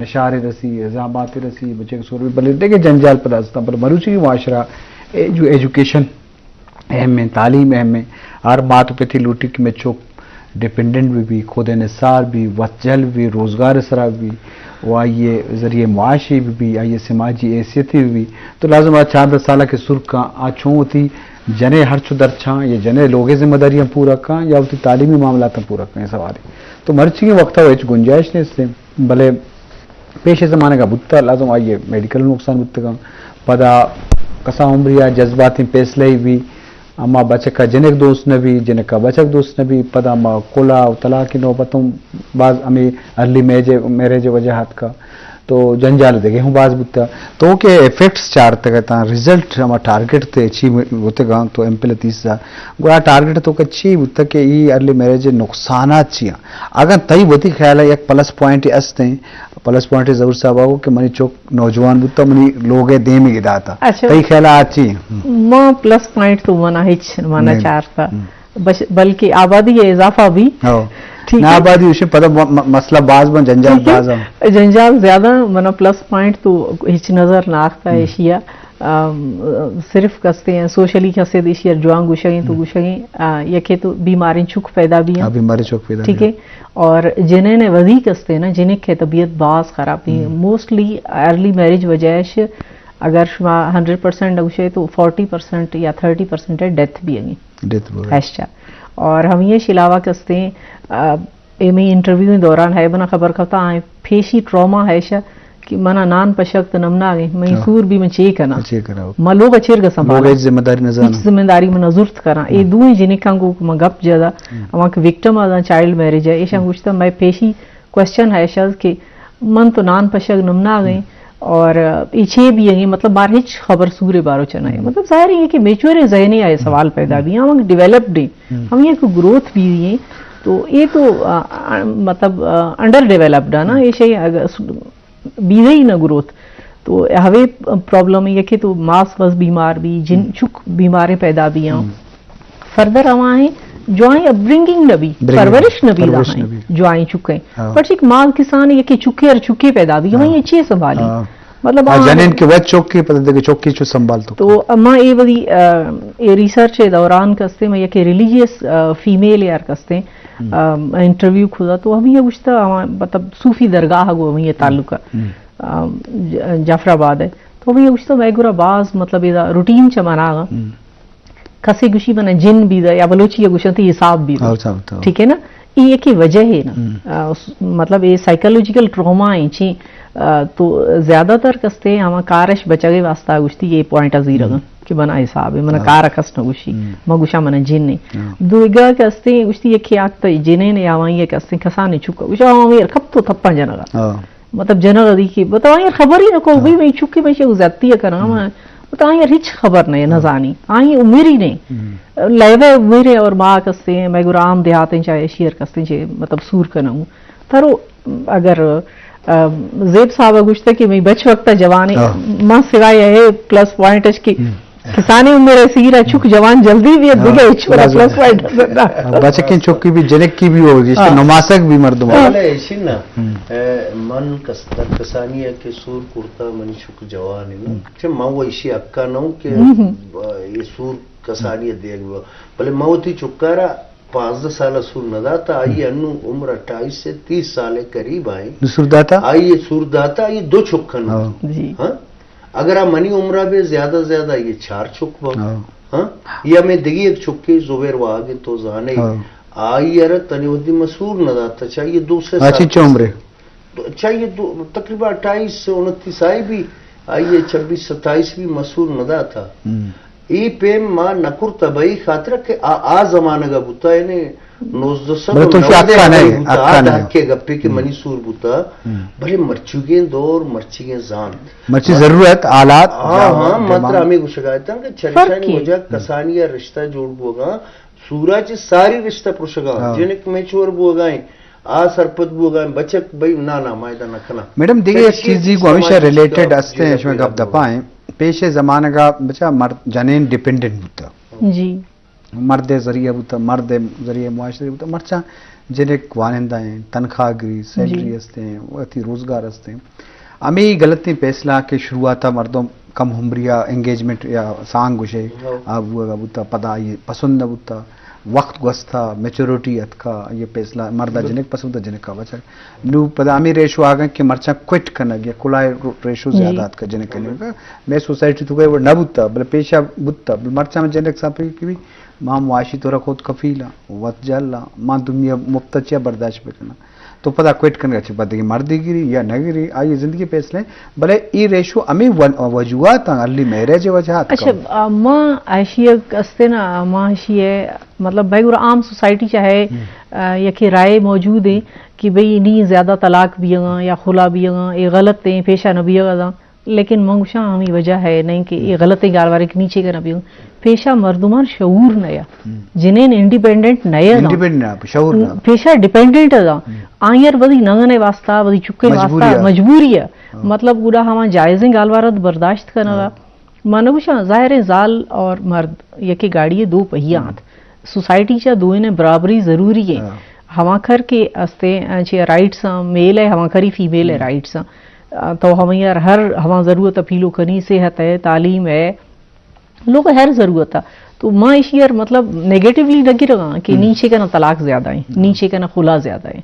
नशारे रसी इल्ज़ामात रसी बच्चे के सूर भी बले देखे जंजाल पर रास्ता पर मरूची की माशरा एजुकेशन अहम है, तालीम अहम है। हर बात पे थी लूटी कि मैं चौक डिपेंडेंट भी खुद निसार भी वजल भी रोज़गार सरा भी वो आइए ज़रिए मुआशी भी आइए समाजी हैसियती भी तो लाजम आज 4-10 साल के सुर का आछों होती जने हर चुदर छा ये जने लोगे जिम्मेदारियां पूरा का या होती तालीमी मामला पूरा का सवाल तो मर्ची की वक्त गुंजाइश ने इससे भले पेश ज़माने का बुत्ता लाजम आइए मेडिकल नुकसान बुत्ता का पदा कसा उम्रिया जज्बाती फैसले भी अम्मा बचक का जनक दोस्त न भी जनक का बचक दोस्त न भी पदा अम्मा कोला तलाक की नौबतों बाज हमें अर्ली मैरेज वजहत का तो जंजाल देखे हूँ बाज बुत्ता तो के इफेक्ट्स चार तक रिजल्ट हम टारगेट थे अचीव होते गा तो एम पी 30 गोया टारगेट तो अचीव होता के ई अर्ली मैरिज नुकसान छिया अगर तई वती ख्याल है एक प्लस पॉइंट असते प्लस पॉइंट जरूर साहब कि मनी चौक नौजवान बुत्ता मनी लोग दे में गिदा था तई ख्याल आची मां प्लस पॉइंट तो मना हिच मना चार था बल्कि आबादी है इजाफा भी ना आबादी उसे पता मसला बाज बन जंजाल ज्यादा मना प्लस पॉइंट तो हिच नजर ना आता है एशिया सिर्फ कसते हैं सोशली कसे एशिया जुआंग गुशगी तो गुशगी यके तो बीमारी चुक पैदा भी है बीमारी चुक पैदा ठीक है और जिन्हें ने वधी कसते हैं ना जिन्हें के तबीयत बाज खराब है मोस्टली अर्ली मैरिज वजह अगर 100% नगुशे तो 40% या 30% है डेथ भी है और हम ये शिलावा कसते हैं एमी इंटरव्यू में दौरान है बना खबर करता है फेशी ट्रॉमा है कि मना नान पशक नमना गए मैसूर भी में चे करना म लोग अचेर का संभाल जिम्मेदारी में नजुर्त करा ए दुई जिने को गप ज्यादा अमाक विक्टिम आदा चाइल्ड मैरिज है ऐसा गुछता मैं पेशी क्वेश्चन है शायद कि मन तो नान पशक नमना गए और पीछे भी है मतलब बार हिच खबर सूर्य बारो चना है मतलब जाहिर है कि मेच्योर ज़हनी आए सवाल पैदा भी हम डेवलप्ड हैं हम ये ग्रोथ भी है तो ये तो मतलब अंडर डेवलप्ड है ना ये शे बीजे ही ना ग्रोथ तो हवे प्रॉब्लम है कि तो मास बस बीमार भी जिन चुक बीमारें पैदा भी हैं फर्दर हवा है जो आई अपब्रिंगिंग न भी परवरिश न भी जो आई चुके हैं पर एक माल किसान ये कि चुके और चुके पैदा भी वही अच्छी संभाली मतलब जनन के वह चौकी पता दे चौकी जो संभाल तो अम्मा ये बड़ी ये रिसर्च के दौरान कसते मैं ये कि रिलीजियस फीमेल यार कसते इंटरव्यू खुदा तो अभी ये पूछता मतलब सूफी दरगाह गो वही ताल्लुका जाफराबाद है तो अभी ये पूछता मैं गुरा बाज मतलब ये रूटीन चमना कसे गुशी बना जिन भी या बलोची गुशती हिसाब भी ठीक है ना ये की वजह है ना मतलब ये साइकोलॉजिकल ट्रॉमा है तो ज्यादातर कस्ते हम कारश बचा गए वास्ता गुश्ती ये पॉइंट अजीर कि बना हिसाब है मना कार कस न गुशी मगुशा मना जिन ने दुगा कस्ते गुश्ती ये खियाक तो जिने ने आवा ये कस्ते खसाने चुका गुशा यार कब तो थप्पा जनगा मतलब जनगा दी की बताओ यार खबर ही न को भी मैं चुकी मैं गुजरती है करा तो ये रिच खबर नहीं न जानी आई उम्र ही नहीं लेवे उम्र और माँ कसते हैं मैं गुराम देहाते चाहे शेयर कसते चे मतलब सूर करना हूँ थारो अगर जेब साहब गुश्ते कि मैं बच वक्त जवानी माँ सिवाय है प्लस पॉइंट की किसानी उम्र ऐसी ही चुक जवान जल्दी भी प्लस पॉइंट बच्चे की चुकी भी जनक की भी होगी नमासक भी मर्द मन कसानी है कि सूर कुर्ता मन चुक जवान है माँ वो इसी अक्का न कि ये सूर कसानी देख भले मऊती चुकारा 5-10 साल सूर नदाता आई अनु उम्र 28 से 30 साल करीब आई सूरदाता आई सूरदाता ये 2 चुक्कन अगर आप मनी उम्र में ज्यादा ये 4 चुक या मैं दिगी एक चुक्की जुबेर वागे तो जाने आई यार तनिवदी मसूर न दाता चाहिए दूसरे अच्छी उम्र चाहिए तकरीबन 28 से 29 आई भी आइए 26-27 भी मसूर न दाता ई पेम मां नकुर तबई खातिर के आ जमाने का बुता है ने 1900 के गप्पे के मनी सूर बुता भले मर्चुगे दौर मर्चिगे जान मर्ची जरूरत आलात हाँ मात्र हमें शिकायत कि छरिशानी वजह कसानिया रिश्ता जोड़ बोगा सूरज सारी रिश्ता पुरुषगा जिनक में चोर बोगाए आ सरपत बोगा बचक भाई ना मायदा नखना मैडम देखिए एक चीज को हमेशा रिलेटेड असते हैं इसमें गप दपाएं पेशे जमाने का बच्चा मर्द जनेन डिपेंडेंट होता जी मर्द जरिए होता मर्द जरिए मुआशरे होता मर्चा जिन्हें वानिंदा हैं तनख्वाह गिरी सैलरी हंसते हैं वती रोजगार हंसते हैं हमें गलती फैसला के शुरुआत मर्दों कम उम्रिया एंगेजमेंट या सांग गुशे अब वो बुता पता ये पसंद बुता वक्त गस्ता मेच्योरिटी अतका ये फैसला मर्दा जिन्हें पसंद है जिन्हें का बचा नु पदामी रेशो आ गए कि मर्चा क्विट करना गया कुलाए रेशो ज्यादा अतका जिन्हें करने का मैं सोसाइटी तो गए वो न बुता बल पेशा बुता बल मर्चा में जिन्हें सापी की भी मां मुआशी तो रखो कफीला वत जल्ला मां दुनिया मुफ्तचिया बर्दाश्त पे करना तो पता क्विट करने अच्छी बात है मर्दी गिरी या न गिरी आइए जिंदगी फैसले भले ई रेशो अमी वजूहत अर्ली मैरिज वजह अच्छा मां आशिया असते ना मां आशिया मतलब भाई आम सोसाइटी चाहे यके राय मौजूद है कि भाई नहीं ज्यादा तलाक भी या खुला भी ये गलत है पेशा न भी लेकिन मंगुशा हमी वजह है नहीं कि ये गलत है गालवारे के नीचे का नबी पेशा मर्दुमान शऊर नया जिन्हें इंडिपेंडेंट नया इंडिपेंडेंट शऊर पेशा डिपेंडेंट है आयर वधी नंगने वास्ता वधी चुके वास्ता मजबूरी है मतलब पूरा हम जायज़ गालवारत बर्दाश्त करना मनगुशा जाहिर जाल और मर्द यके गाड़ी दो पहिया सोसाइटी चा दो ने बराबरी जरूरी है हमाखर के अस्ते राइट्स मेल है हमाखरी फीमेल है राइट्स तो हम यार हर हमारा ज़रूरत अपीलो करनी सेहत है तालीम है लोग हर ज़रूरत है तो माँ इस यार मतलब नेगेटिवली लगी रहा कि नीचे का ना तलाक ज़्यादा है नीचे का ना खुला ज़्यादा है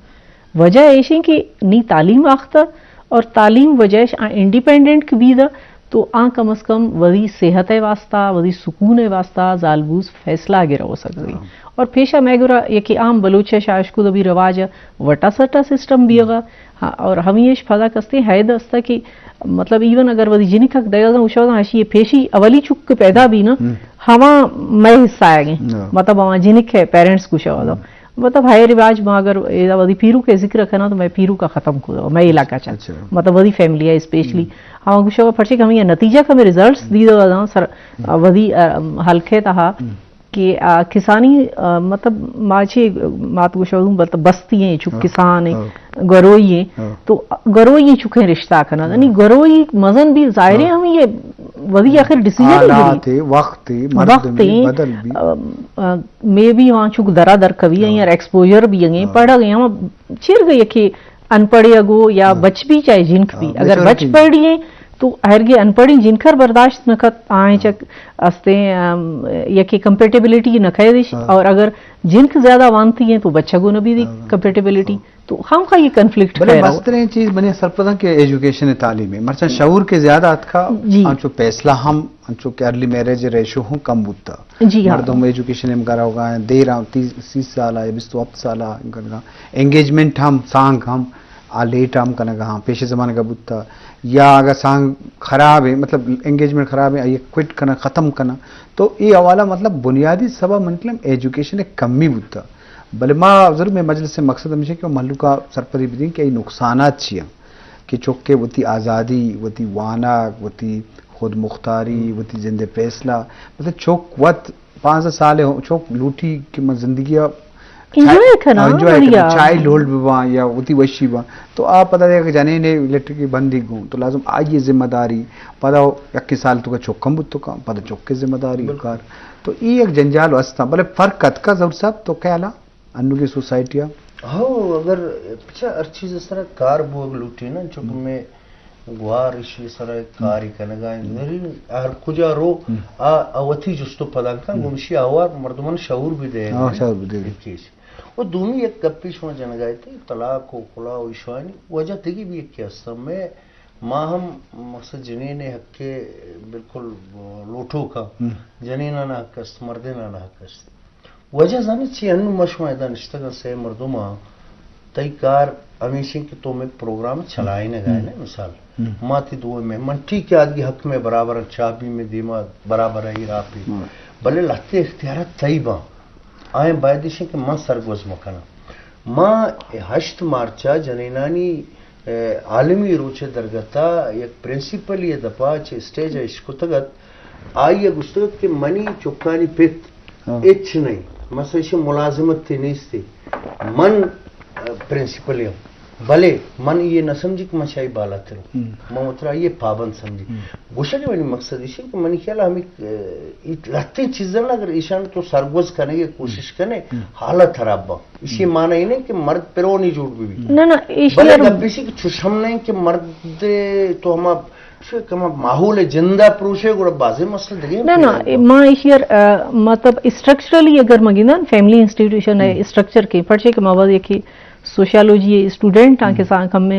वजह ऐसी कि नी तालीम आख्ता और तालीम वजह इंडिपेंडेंट भी दा तो कम अज कम वही सेहत है वास्ता वही सुकून है वास्ता जालबूज फैसला आगे रहो सकती और पेशा मैगुरा ये कि आम बलोच शाश को भी रवाज वटा सटा सिस्टम भी होगा हाँ और हम ये फजा कसते हैद अस्ता कि मतलब इवन अगर वही जिनिक हक दया उशा हशी ये पेशी अवली चुक के पैदा भी ना हवा मैं हिस्सा आएंगे मतलब हमारा जिनिक है पेरेंट्स कुछ होगा मतलब हाई रिवाज में अगर वही पीरू के जिक्र रखना तो मैं पीरू का खत्म को मैं इलाका चाह मतलब वही फैमिली है स्पेशली हम कुछ फर्चे हम ये नतीजा का मैं रिजल्ट्स दी दो सर वही हल्के तहा कि किसानी मतलब माचे मात कुछ मतलब बस्ती है चुप किसान है गरोई है तो गरोई चुके रिश्ता करना यानी गरोई मजन भी जाहिर है हम ये वही आखिर डिसीजन वक्त में भी वहाँ चुक दरा दर कभी है यार एक्सपोजर भी है पढ़ा गए हम चिर गए कि अनपढ़े अगो या बच भी चाहे जिनक भी अगर बच पढ़ी है तो हरगे अनपढ़ी जिनकर बर्दाश्त नखत आए चक अस्ते यके कंपेटेबिलिटी न खैदिश और अगर जिनक ज्यादा मानती हैं तो बच्चा को न भी दी कंपेटेबिलिटी तो हम का ये कन्फ्लिक्ट है मस्तरे चीज बने सरपदा के एजुकेशन तालीम में मरचा शऊर के ज्यादा अतका अंचो फैसला हम अंचो के अर्ली मैरिज रेशो हूं कम बुता जी मर्दों में एजुकेशन में करा होगा देर 30 साल है 20 साल एंगेजमेंट हम सांग हम लेट हम कना हाँ पेशे जमाने का बुता या अगर सांग खराब है मतलब एंगेजमेंट खराब है ये क्विट करना ख़त्म करना तो ये हवाला मतलब बुनियादी सबब मतलब एजुकेशन कमी बुता भले माँ जरूर मैं मजलिस से मकसद हमेशा कि मल्लू का सरपरी भी कि नुकसानात छिया कि चौके वती आज़ादी वती वानाक वती खुद मुख्तारी वती जिंदे फैसला मतलब चौक वत 5 साल चौक लूटी कि जिंदगी चाइल्ड होल्ड भी या उती वशी बा तो आप पता देगा जाने ने इलेक्ट्रिक की बंदी गूं तो लाजम आइए जिम्मेदारी पता 21 साल तो का चौकम बुत तो का पता चौके जिम्मेदारी कार तो ये एक जंजाल वस्ता भले फर्क कत का जरूर साहब तो क्या ला अन्नू की सोसाइटियाँ हाँ अगर पिछा हर चीज सर कार बोग लूटी ना चुप में गुआर इशी सर कार ही करने का मेरी हर कुजा रो अवधि जुस्तो पदांका गुमशी आवार मर्दमन शऊर भी दे शऊर भी दे वो दूमी एक कपिश में जन गए थे तलाक को खुला विश्वानी वजह थी भी एक क्या समय माँ हम मकसद जने ने हक के बिल्कुल लोटो का जने ना हकस्त मर्दे ना हकस्त वजह जानी ची अन्नु मशमायदा निश्तगन से मर्दुमा तई कार हमेशा कि तो में प्रोग्राम चलाए न गए ना मिसाल माती दुआ में मन ठीक है आदमी हक में बराबर चाबी में दीमा बराबर है रापी भले लहते इख्तियार तईबा आए बायदिश के मां सरगोज मकना मां 8 मार्चा जनेनानी आलमी रोचे दरगता एक प्रिंसिपल ये दफा चे स्टेज इसको तगत आई गुस्तगत के मनी चुकानी पित इच नहीं मसैश मुलाजिमत थी नहीं थी मन प्रिंसिपल بھلے من یہ نہ سمجھی کہ مشائی بالا تھرو مترا یہ پابند سمجھی گوشہ کے مقصد اسی کہ من خیال ہمیں لہتی چیزیں اگر ایشان تو سرگوز کرنے کی کوشش کریں حالت خراب با اسی معنی نہیں کہ مرد پیرو نہیں جوڑ بھی بھلے گپیسی کہ چھشم نہیں کہ مرد تو ہم ماحول زندہ پروشے گوڑا بازے مسئلہ دیکھیں نا ماں ایشیر مطلب اسٹرکچرلی اگر مگینا فیملی انسٹیٹیوشن ہے اسٹرکچر کے پڑھے کہ ماں یہ کہ سوشیالوجی اسٹوڈنٹ ہاں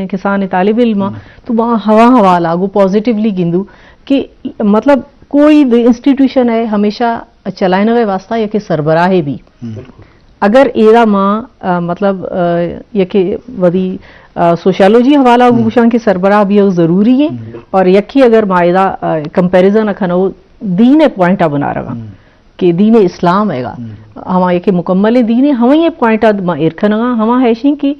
کسان طالب علم تو وہاں ہوا لاگو پازیٹیولی گندو کہ مطلب کوئی انسٹیٹیوشن ہے ہمیشہ چلائنے کے واسطہ یا کہ سربراہ بھی اگر ایرا ماں مطلب یہ کہ ودی سوشیالوجی حوالہ گوشان کے سربراہ بھی ضروری ہے اور یکی اگر معاہدہ کمپیریزن اکھنو دین پوائنٹ بنا رہا کہ دین اسلام ہے گا ہما یہ کہ مکمل دین ہے ہمیں یہ پوائنٹ ارکھنگا ہما ہے کہ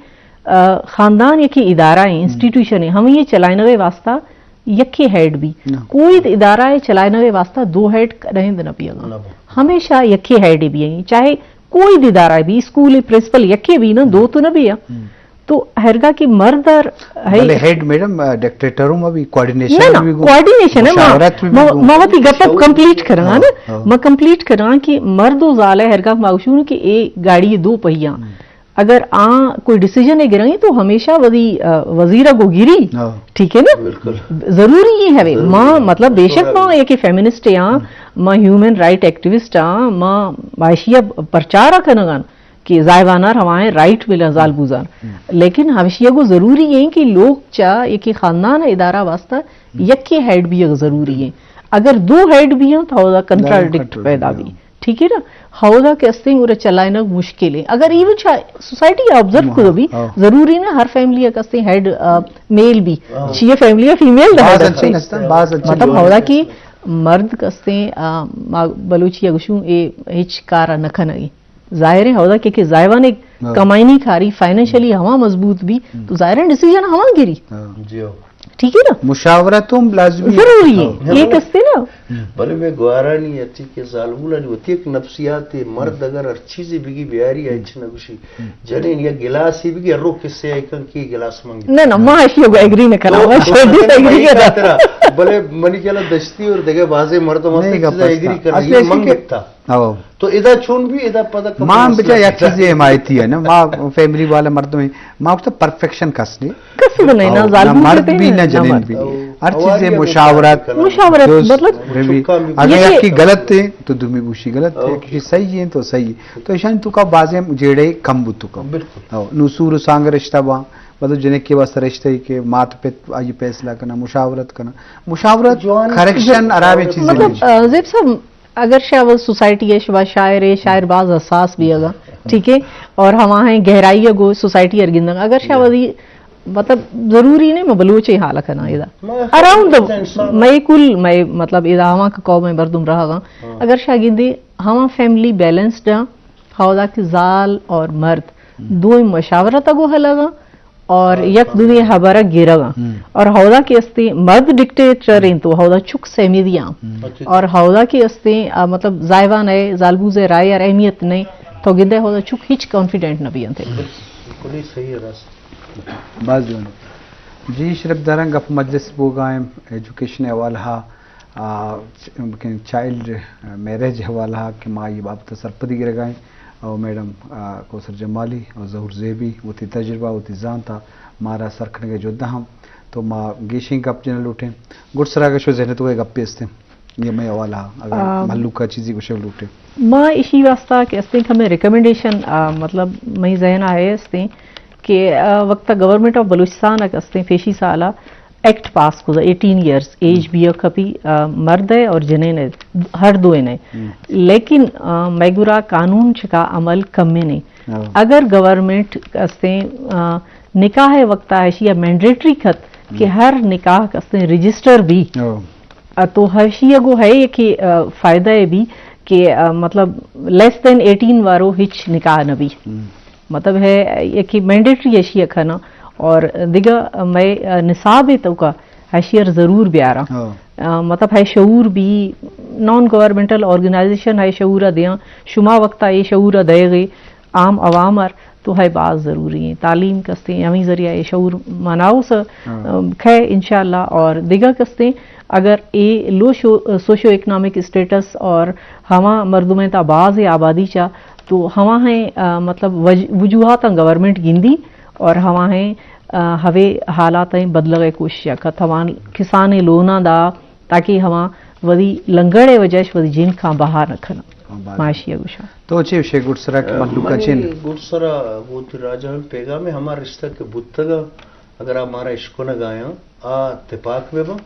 خاندان یہ کہ ادارہ ہے انسٹیٹیوشن ہے ہمیں یہ چلائنے کے واسطہ یکی ہیڈ بھی کوئی ادارہ ہے چلائنے کے واسطہ دو ہیڈ رہیں دینا پیا گا ہمیشہ یکی ہیڈ بھی ہے چاہے کوئی ادارہ بھی اسکول پرنسپل یکی بھی نا دو تو نہ بھی ہے تو ہرگاہ کی مرد ہے ہیڈ میڈم ڈکٹیٹروں میں بھی کوارڈینیشن ہے موتی گپ کمپلیٹ کرنا نا میں کمپلیٹ کرنا کہ مرد و زال ہے ہرگاہ معشون کہ اے گاڑی دو پہیاں اگر کوئی ڈیسیجن ہے گریں تو ہمیشہ وزیرہ کو گری ٹھیک ہے نا ضروری یہ ہے ماں مطلب بے شک ماں یہ کہ فیمنسٹ ہاں ماں ہیومن رائٹ ایکٹیوسٹ ہاں ماں معاشیہ پرچارہ کرنگان کہ زائوانار ہمارے رائٹ ملا زال بوزار لیکن حوشیہ کو ضروری ہے کہ لوگ چاہ یہ کہ خاندان ادارہ واسطہ یکی ہیڈ بھی ضروری ہے اگر دو ہیڈ بھی ہیں تو ہودا کنٹراڈکٹ پیدا بھی ٹھیک ہے نا ہودا کے استنگ اور چلائنا مشکل ہے اگر ایون سوسائٹی آبزرو کرو بھی ضروری نا ہر فیملی کا استنگ ہیڈ میل بھی چیئے فیملی فیمیل مطلب ہودا کہ مرد کستے بلوچی اگشوں اے ہچ کارا نکھنگی ظاہر ہے ہودا کہ زائوان ایک کمائی نہیں کھا رہی فائنینشلی ہوا مضبوط بھی تو ظاہر ہے ڈیسیجن ہوا گری ٹھیک ہے نا مشاورتوں لازمی ضروری ہے یہ کستے نا بھلے میں گوارا نہیں آتی کہ ظالمولا نہیں ہوتی ایک نفسیات مرد اگر ہر چیزیں بگی بیاری ہے اچھنا کشی جنین یا گلاس ہی بگی رو کس سے ایکن کی گلاس مانگی نا نا معاشی ہوگا ایگری نہ کرا ایگری کرا بھلے منی کہلا دشتی اور دگے بازے مرد مستق چیزیں ایگری کرنا یہ منگتا تو ادا چون بھی ادا پتا ماں بچہ یک چیزیں حمایتی ہے نا ماں فیملی والا مردوں میں ماں کو تو پرفیکشن کسنے کس بنائی نا ظالم مرد بھی نہ جنین بھی ہر چیزیں مشاورت مطلب اگر یک کی غلط ہے تو دمی بوشی غلط ہے کسی صحیح ہے تو صحیح ہے تو ایشان تو کا بازیں جیڑے کم بتو کم نصور سانگ رشتہ با مطلب جنہیں کے واسطہ رشتے کہ مات پہ آئی فیصلہ کرنا مشاورت کریکشن عرابی چیزیں مطلب زیب صاحب اگر شاہ سوسائٹی ہے شبہ شاعر ہے شاعر باز حساس بھی ہے ٹھیک ہے اور ہماں ہیں گہرائی ہے گو سوسائٹی ارگندہ اگر شاہ وزی مطلب ضروری نہیں میں بلوچ ہی حالہ کرنا ادا اراؤنڈ میں کل میں مطلب ادا ہماں کا قوم میں بردم رہا گا اگر شاہ گندے ہماں فیملی بیلنسڈ ہیں ہاودا کی زال اور مرد دو مشاورت اگو حل گا اور یک دنیا حبارہ گیرا گا اور ہاودا کے استے مرد ڈکٹیٹر ہیں تو ہاودا چک سہمیدیاں اور ہاودا کے استے مطلب زائوان ہے زالبوز رائے اور اہمیت نہیں تو گندے ہاودا چک ہچ کانفیڈنٹ نہ بھی انتے بلی صحیح ہے راست باز جی شرف دارنگ اپ مجلس بوگائم ایجوکیشن حوالہ چائلڈ میرج حوالہ کہ ماں یہ بابت سرپدی گر گائیں اور میڈم کوثر جمالی اور ظہور زیبی وہ تھی تجربہ وہ تھی زان تھا مارا سرکھنے کے جودہ ہم تو ماں گیشنگ گپ جنل اٹھیں گڑ سرا کا شو ذہن تو گپ پیستے یہ میں حوالہ اگر محلو کا چیزی کو شکل اٹھے ماں اسی واسطہ کہ استے ہمیں ریکمنڈیشن مطلب میں ذہن آئے استے کہ وقت گورنمنٹ آف بلوچستان استے پیشی سالہ ایکٹ پاس کو 18 ایئرس ایج بھی کبھی مرد ہے اور جنین ہے ہر دو نے لیکن میگورا قانون چکا عمل کم میں نہیں اگر گورنمنٹ استے نکاح وقت حیشیہ مینڈیٹری خط کہ ہر نکاح استے رجسٹر بھی تو حیشیہ کو ہے کہ فائدہ ہے بھی کہ مطلب لیس دین 18 وارو ہچ نکاح نہ بھی مطلب ہے یہ کہ مینڈیٹری حیشیہ کھانا اور دیگا میں نصاب تو کا حیثیت ضرور بھی آ رہا مطلب ہے شعور بھی نان گورنمنٹل آرگنائزیشن ہے شعور دیا شما وقت یہ شعور دے گئے عام عوام اور تو ہے بعض ضروری ہیں تعلیم کستے ہمیں ذریعہ شعور مناؤ سے کھے انشاءاللہ اور دیگر کستے اگر اے لو سوشو اکنامک اسٹیٹس اور ہما مردمیں تا بعض آبادی چا تو ہما ہیں مطلب وجوہات گورنمنٹ گندی اور ہما ہیں ہوے حالات بدلے کوشش کت ہمان کسان لونا دا تاکہ ہما ودی لنگڑے وجہش ودی جن کھا باہر رکھنا معاشی گوشا تو چے شے گڈ سرا مطلوب چین گڈ سرا وہ راجہ پیغام ہے ہمارا رشتہ کے بتگا اگر ہمارا عشق نہ گایا آ تپاک میں با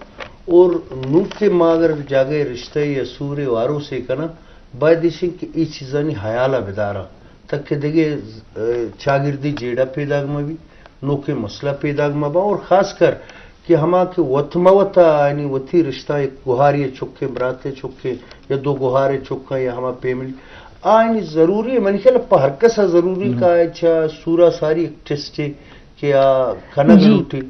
اور نوٹ کے ماں اگر جاگے رشتہ یا سورے وارو سے کنا بائدشن کہ ای چیزانی حیالہ بدارا تک کہ دیکھے چاگردی جیڑا پیداگ میں بھی نو کے مسئلہ پیداگ میں با اور خاص کر کہ ہما کے وطموتا یعنی وطی رشتہ ایک گوہاری چکے براتے چکے یا دو گوہارے چکا یا ہما پیملی آئینی ضروری ہے میں نے کہا پا ہرکسا ضروری کا ہے چھا سورا ساری ایک ٹیسٹ ہے کہ کھنگ روٹی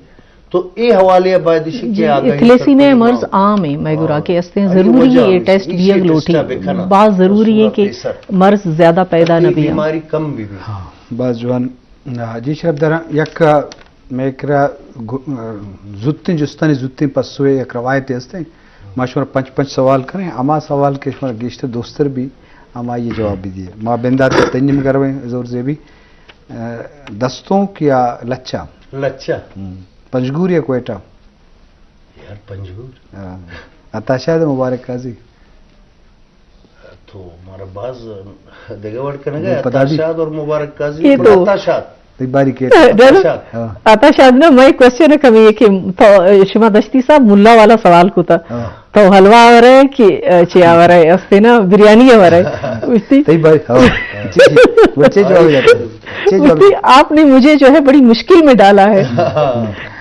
تو اے حوالے بائدشی کہ آگاہی اتلیسی نے مرض عام ہے میں گرا کے استے ضروری ہے یہ ٹیسٹ بیگ لوٹی بعض ضروری ہے کہ مرض زیادہ پیدا نہ بھی بیماری کم بھی بعض جوان جی شرف درہ یک میں اکرا زدتیں جستانی زدتیں پسوئے ایک روایت ہستے ماشمار پنچ سوال کریں اما سوال کے شمار گیشتر دوستر بھی اما یہ جواب بھی دیئے ما بندات تنجم کرویں زور سے بھی دستوں کیا لچا پنجگور یا کوئٹہ یار پنجگور عطا شاید مبارک قاضی تو ہمارا بعض دیگه ورد کنه گا عطا شاد اور مبارک قاضی عطا شاد باری کے عطا شاد نا میں کوشچن ہے کمی یہ کہ شما دشتی صاحب ملا والا سوال کو تھا تو حلوہ آ رہا ہے کہ چیا آ رہا ہے استے نا بریانی آ رہا ہے آپ نے مجھے جو ہے بڑی مشکل میں ڈالا ہے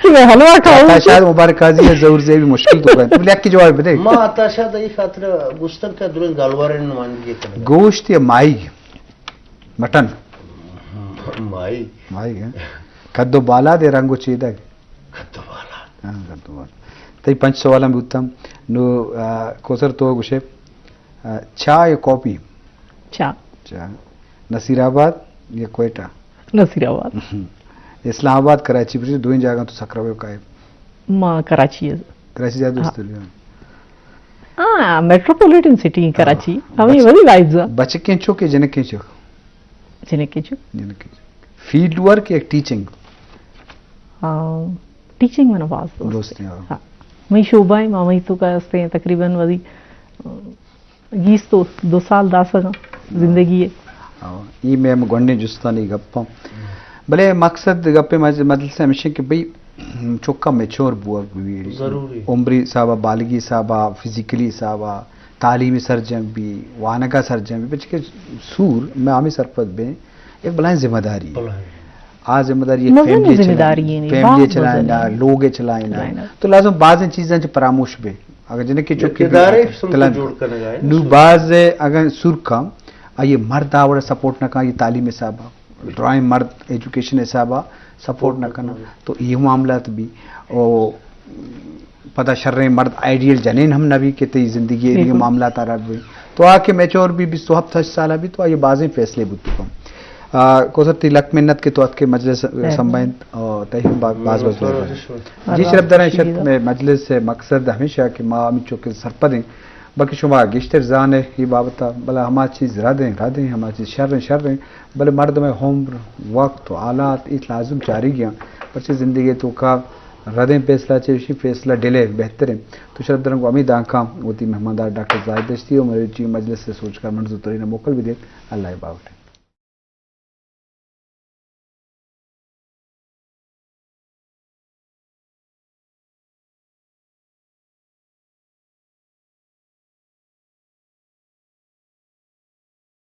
کہ میں حلوہ کھاؤں عطا شاد مبارک قاضی ہے ضرور سے بھی مشکل تو کریں لیک کی جواب بتے ماں عطا شاد ای خاطر گوشتن کا دورن گالوارن نمائندگی کرنے گوشت یا مائی مٹن مائی کدو بالا دے رنگو چیدہ کدو بالا تی پنچ سوالا بھی اتم نو کوسر تو گوشے چا یا کاپی چا نصیر آباد یا کوئٹہ نصیر آباد اسلام آباد کراچی پر دوئیں جاگاں تو سکرہ ہوئے کائے ماں کراچی ہے کراچی جا دوست لیے میٹروپولیٹن سٹی کراچی ہمیں وہی وائبز بچے کینچو کہ جنک کینچو جنک کینچو فیلڈ ورک ایک ٹیچنگ ٹیچنگ میں نواز دوست ہیں میں شعبہ ہے ماں تو کا استے ہیں تقریباً وزی گیس تو 2 سال دا سکا زندگی ہے ای میں گونڈے جستانی گپا بلے مقصد گپے مدل سے ہمیشہ کہ بھئی چوکا میچور بوا ضروری عمری صاحبہ بالگی صاحبہ فزیکلی صاحبہ تعلیمی سرجن بھی وانگا سرجن بھی بچ کے سور میں عامی سرپت بے ایک بلائیں ذمہ داری آج ذمہ داری فیملی چلائنا لوگ چلائنا تو لازم بعض چیزیں جو پراموش بے اگر جنہیں کہ چوکی نو بعض اگر سور کا یہ مرد آوڑا سپورٹ نہ کہا یہ تعلیم صاحبہ ڈرائنگ مرد ایجوکیشن صاحبہ سپورٹ نہ کرنا تو یہ معاملات بھی پتہ شر مرد آئیڈیل جنین ہم نبی کہ تی زندگی یہ معاملات آ رہا بھی تو آ کے میچور بھی 27 سالہ بھی تو یہ بعضیں فیصلے بودتی کم کوسر تی لک منت کے تو ات کے مجلس سمبائن اور تیہم باز جی شرف درہ شرط میں مجلس سے مقصد ہمیشہ کہ ماں ہمیں چوکے سرپدیں باقی شما گشتر زان ہے یہ بابتا بلا ہما چیز را دیں ہما چیز شر رہیں بلے مرد میں عمر وقت و آلات اس لازم جاری گیا پرچہ زندگی تو کا ردیں فیصلہ چیشی فیصلہ ڈیلے بہتر ہیں تو شرف درنگ کو امید آنکھاں ہوتی مہماندار ڈاکٹر زاہد دشتی اور میری مجلس سے سوچ کر منظور ترین موکل بھی دے اللہ باوٹ